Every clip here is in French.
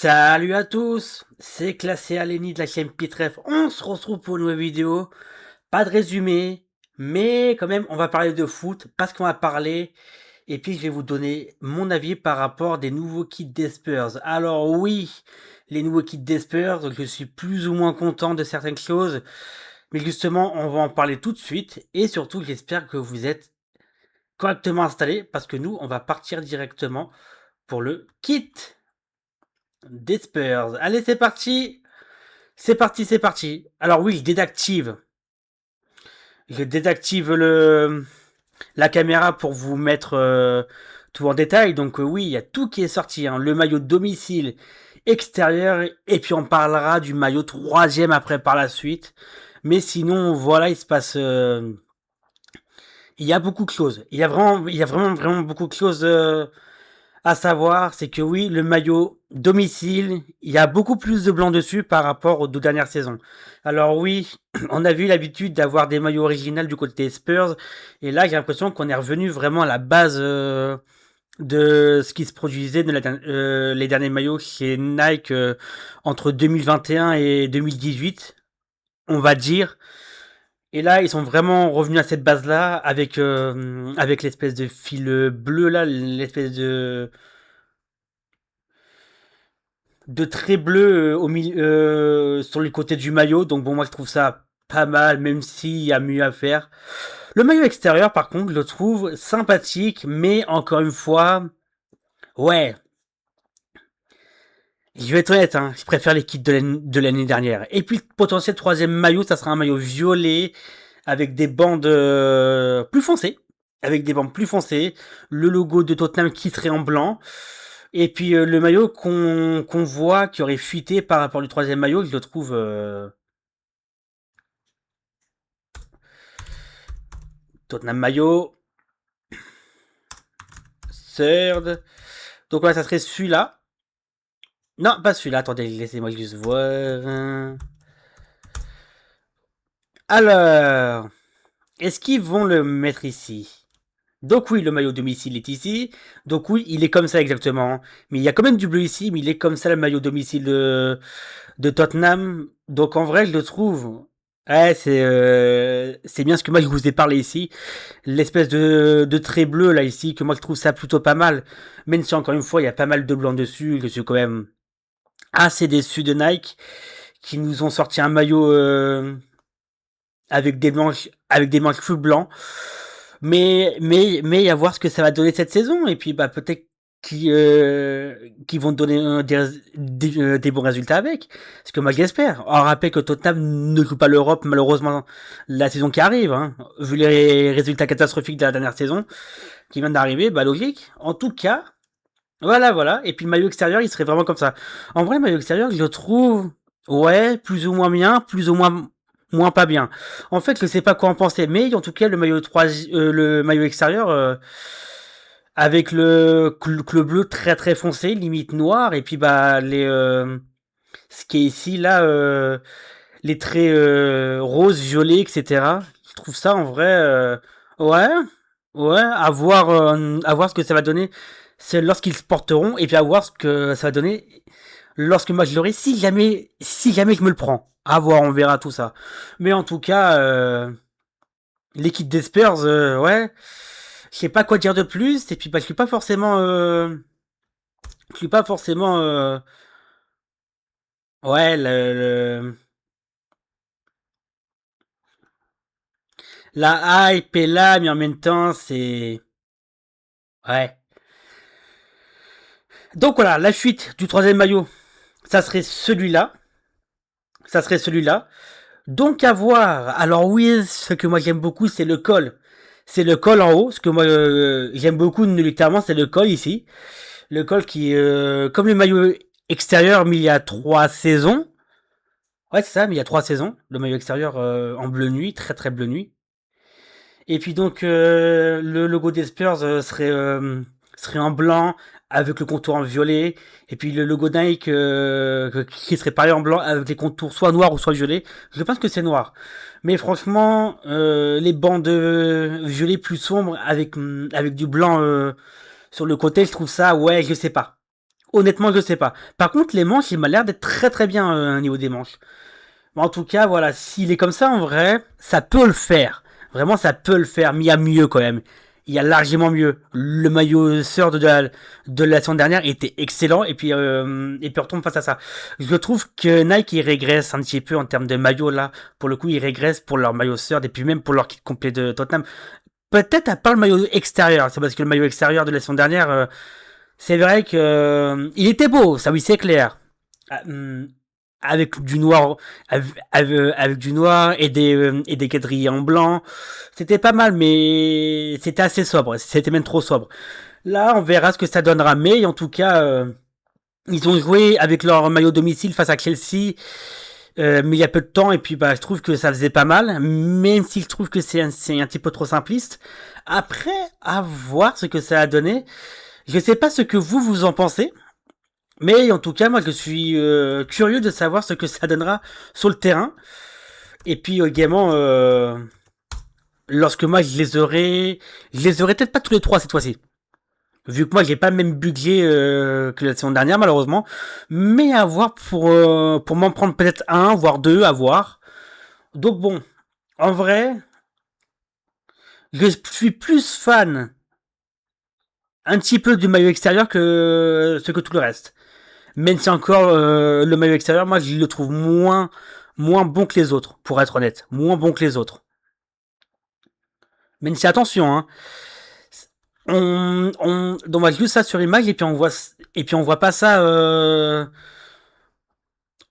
Salut à tous, c'est Classé Aléni de la chaîne Pitref. On se retrouve pour une nouvelle vidéo. Pas de résumé, mais quand même, on va parler de foot parce qu'on va parler. Et puis, je vais vous donner mon avis par rapport des nouveaux kits des Spurs. Alors, oui, les nouveaux kits des Spurs, je suis plus ou moins content de certaines choses. Mais justement, on va en parler tout de suite. Et surtout, j'espère que vous êtes correctement installés parce que nous, on va partir directement pour le kit des Spurs. Allez, c'est parti! C'est parti, c'est parti. Alors oui, je désactive la caméra pour vous mettre tout en détail. Donc oui, il y a tout qui est sorti, hein. Le maillot domicile extérieur, et puis on parlera du maillot troisième après par la suite. Mais sinon, voilà, il y a beaucoup de choses. Il y a vraiment beaucoup de choses à savoir, c'est que oui, le maillot domicile, il y a beaucoup plus de blanc dessus par rapport aux deux dernières saisons. Alors oui, on a vu l'habitude d'avoir des maillots originaux du côté des Spurs, et là j'ai l'impression qu'on est revenu vraiment à la base de ce qui se produisait les derniers maillots chez Nike entre 2021 et 2018, on va dire. Et là, ils sont vraiment revenus à cette base-là avec l'espèce de fil bleu là, l'espèce de traits bleus au milieu, sur le côté du maillot. Donc bon, moi je trouve ça pas mal, même s'il y a mieux à faire. Le maillot extérieur, par contre, je le trouve sympathique, mais encore une fois, ouais, je vais être honnête, hein, je préfère les kits de l'année dernière. Et puis le potentiel troisième maillot, ça sera un maillot violet avec des bandes plus foncées. Avec des bandes plus foncées, le logo de Tottenham qui serait en blanc. Et puis le maillot qu'on voit qui aurait fuité par rapport au troisième maillot, je le trouve Tottenham maillot, third. Donc voilà, ça serait celui-là. Non, pas celui-là, attendez, laissez-moi juste voir. Alors, est-ce qu'ils vont le mettre ici? Donc oui, le maillot domicile est ici. Donc oui, il est comme ça exactement. Mais il y a quand même du bleu ici, mais il est comme ça le maillot domicile de Tottenham. Donc en vrai, je le trouve. Ouais, c'est bien ce que moi je vous ai parlé ici. L'espèce de trait bleu là ici, que moi je trouve ça plutôt pas mal. Même si encore une fois, il y a pas mal de blanc dessus, je suis quand même assez déçu de Nike, qui nous ont sorti un maillot avec des manches full blanc. Mais à voir ce que ça va donner cette saison. Et puis, bah, peut-être qui vont donner des bons résultats avec. Ce que moi, j'espère. On rappelle que Tottenham ne joue pas l'Europe, malheureusement, la saison qui arrive, hein. Vu les résultats catastrophiques de la dernière saison qui viennent d'arriver, bah, logique. En tout cas, voilà, voilà. Et puis, le maillot extérieur, il serait vraiment comme ça. En vrai, le maillot extérieur, je le trouve, ouais, plus ou moins bien, plus ou moins pas bien. En fait, je sais pas quoi en penser, mais en tout cas, le maillot extérieur, avec le bleu très très foncé, limite noir, et puis bah ce qui est ici là, les traits rose, violet, etc. Je trouve ça en vrai, ouais, ouais, à voir ce que ça va donner. C'est lorsqu'ils se porteront, et puis à voir ce que ça va donner lorsque moi je l'aurai, si jamais je me le prends. À voir, on verra tout ça. Mais en tout cas, l'équipe des Spurs, ouais, je sais pas quoi dire de plus. Et puis, bah, je suis pas forcément, ouais, la hype est là, mais en même temps, ouais. Donc voilà, la fuite du troisième maillot, ça serait celui-là. Ça serait celui-là. Donc à voir. Alors oui, ce que moi j'aime beaucoup, c'est le col. C'est le col en haut. Ce que moi j'aime beaucoup, littéralement, c'est le col ici. Le col qui, comme le maillot extérieur, mais il y a 3 saisons. Ouais, c'est ça, mais il y a 3 saisons. Le maillot extérieur en bleu nuit, très très bleu nuit. Et puis donc le logo des Spurs serait en blanc avec le contour en violet. Et puis le logo Nike qui serait pareil en blanc avec les contours soit noirs ou soit violets. Je pense que c'est noir. Mais franchement, les bandes violet plus sombres avec du blanc sur le côté, je trouve ça, ouais, je sais pas. Honnêtement, je sais pas. Par contre, les manches, il m'a l'air d'être très très bien au niveau des manches. En tout cas, voilà, s'il est comme ça en vrai, ça peut le faire. Vraiment, ça peut le faire, mais il y a mieux quand même. Il y a largement mieux. Le maillot sœur de la saison dernière était excellent, et puis on retombe face à ça. Je trouve que Nike, il régresse un petit peu en termes de maillot là. Pour le coup, il régresse pour leur maillot sœur, et puis même pour leur kit complet de Tottenham. Peut-être à part le maillot extérieur. C'est parce que le maillot extérieur de la saison dernière, c'est vrai que il était beau, ça oui c'est clair. Ah, avec du noir, avec du noir et des quadrilles en blanc, c'était pas mal, mais c'était assez sobre. C'était même trop sobre. Là, on verra ce que ça donnera. Mais en tout cas, ils ont joué avec leur maillot domicile face à Chelsea. Mais il y a peu de temps, et puis bah je trouve que ça faisait pas mal, même si je trouve que c'est un petit peu trop simpliste. Après, à voir ce que ça a donné. Je sais pas ce que vous en pensez, mais en tout cas, moi je suis curieux de savoir ce que ça donnera sur le terrain. Et puis également, lorsque moi je les aurai peut-être pas tous les trois cette fois-ci. Vu que moi j'ai pas le même budget que la saison dernière malheureusement, mais à voir pour m'en prendre peut-être un, voire deux, à voir. Donc bon, en vrai, je suis plus fan un petit peu du maillot extérieur que ce que tout le reste. Même si encore le maillot extérieur, moi je le trouve moins bon que les autres, pour être honnête, moins bon que les autres. Même si attention, hein, on voit juste ça sur image et puis on voit pas ça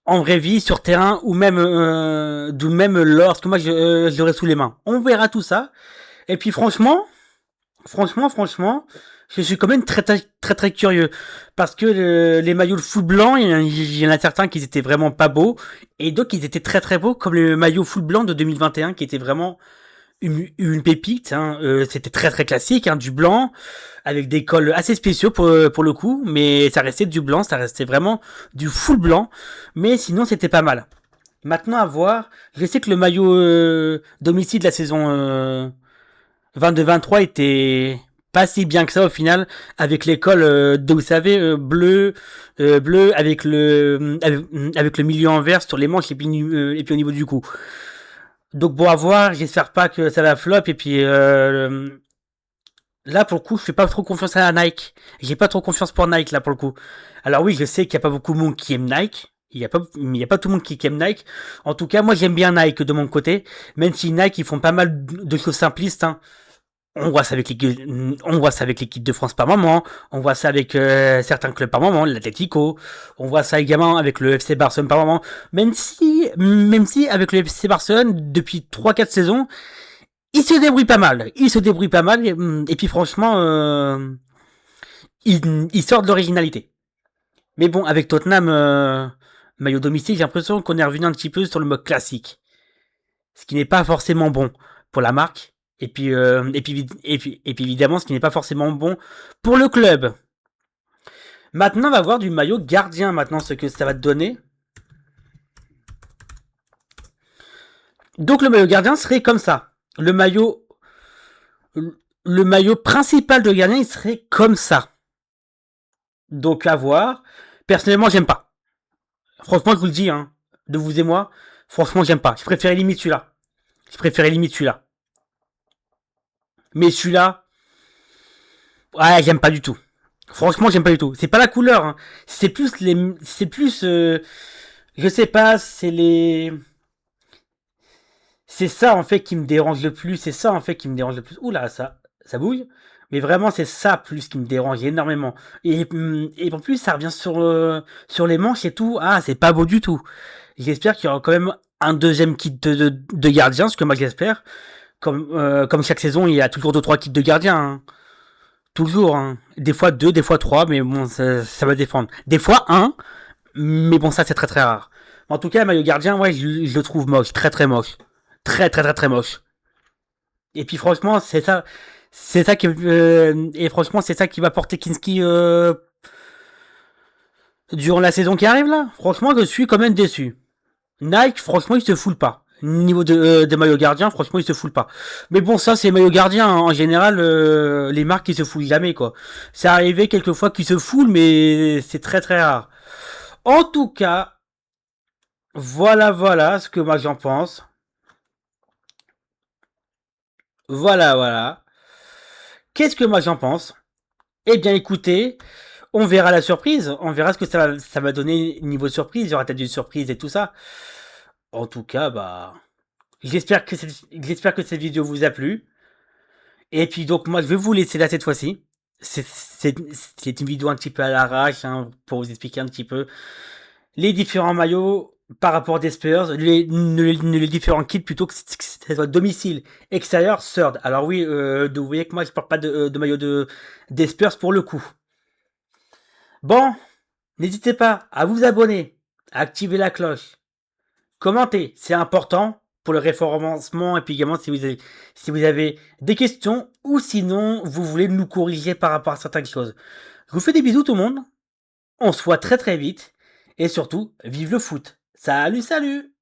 en vraie vie sur terrain ou même lorsque moi je l'aurai sous les mains. On verra tout ça. Et puis franchement, je suis quand même très très très, très curieux parce que les maillots de full blanc, il y en a certains qui étaient vraiment pas beaux et d'autres qui étaient très très beaux, comme le maillot full blanc de 2021 qui était vraiment une pépite. Hein. C'était très très classique, hein, du blanc avec des cols assez spéciaux pour le coup, mais ça restait du blanc, ça restait vraiment du full blanc, mais sinon c'était pas mal. Maintenant à voir, je sais que le maillot domicile de la saison 22-23 était pas si bien que ça au final, avec l'école vous savez bleu avec le milieu en vert sur les manches et puis au niveau du cou. Donc bon à voir, j'espère pas que ça va flop, et puis là pour le coup je fais pas trop confiance à Nike. J'ai pas trop confiance pour Nike là pour le coup. Alors oui, je sais qu'il y a pas beaucoup de monde qui aime Nike. Il y a pas tout le monde qui aime Nike. En tout cas, moi j'aime bien Nike de mon côté, même si Nike ils font pas mal de choses simplistes. Hein. On voit ça avec l'équipe de France par moment, on voit ça avec certains clubs par moment, l'Atlético, on voit ça également avec le FC Barcelone par moment, même si avec le FC Barcelone, depuis 3-4 saisons, il se débrouille pas mal, et puis franchement, il sort de l'originalité. Mais bon, avec Tottenham, maillot domicile, j'ai l'impression qu'on est revenu un petit peu sur le mode classique, ce qui n'est pas forcément bon pour la marque. Et puis évidemment, ce qui n'est pas forcément bon pour le club. Maintenant, on va voir du maillot gardien. Maintenant, ce que ça va te donner. Donc, le maillot gardien serait comme ça. Le maillot principal de gardien, il serait comme ça. Donc, à voir. Personnellement, j'aime pas. Franchement, je vous le dis, hein, de vous et moi. Franchement, j'aime pas. Je préférais limite celui-là. Mais celui-là, ouais, j'aime pas du tout. Franchement, j'aime pas du tout. C'est pas la couleur, hein. C'est plus, je sais pas, c'est ça en fait qui me dérange le plus. C'est ça en fait qui me dérange le plus. Oula, ça bouge. Mais vraiment, c'est ça plus qui me dérange énormément. Et en plus, ça revient sur les manches et tout. Ah, c'est pas beau du tout. J'espère qu'il y aura quand même un deuxième kit de gardien, ce que moi j'espère. Comme chaque saison, il y a toujours 2-3 kits de gardien. Hein. Toujours, hein. Des fois deux, des fois trois, mais bon, ça va défendre. Des fois un, mais bon, ça c'est très très rare. En tout cas, maillot gardien, ouais, je le trouve moche, très très moche. Très très très très moche. Et puis franchement, c'est ça qui va porter Kinski durant la saison qui arrive là. Franchement, je suis quand même déçu. Nike, franchement, il se foule pas. Niveau des maillots gardiens, franchement, ils se foulent pas. Mais bon, ça, c'est maillots gardiens. Hein. En général, les marques, ils se foulent jamais, quoi. C'est arrivé quelquefois qu'ils se foulent, mais c'est très très rare. En tout cas, voilà ce que moi j'en pense. Voilà. Qu'est-ce que moi j'en pense? Eh bien, écoutez, on verra la surprise. On verra ce que ça va donner niveau surprise. Il y aura peut-être une surprise et tout ça. En tout cas, bah, j'espère que cette vidéo vous a plu. Et puis donc moi je vais vous laisser là cette fois-ci. C'est une vidéo un petit peu à l'arrache hein, pour vous expliquer un petit peu les différents maillots par rapport des Spurs, les différents kits plutôt que ce soit domicile, extérieur, third. Alors oui, vous voyez que moi je porte pas de maillot des Spurs pour le coup. Bon, n'hésitez pas à vous abonner, à activer la cloche, commentez, c'est important pour le référencement et puis également si vous avez des questions ou sinon vous voulez nous corriger par rapport à certaines choses. Je vous fais des bisous tout le monde, on se voit très très vite et surtout, vive le foot. Salut salut.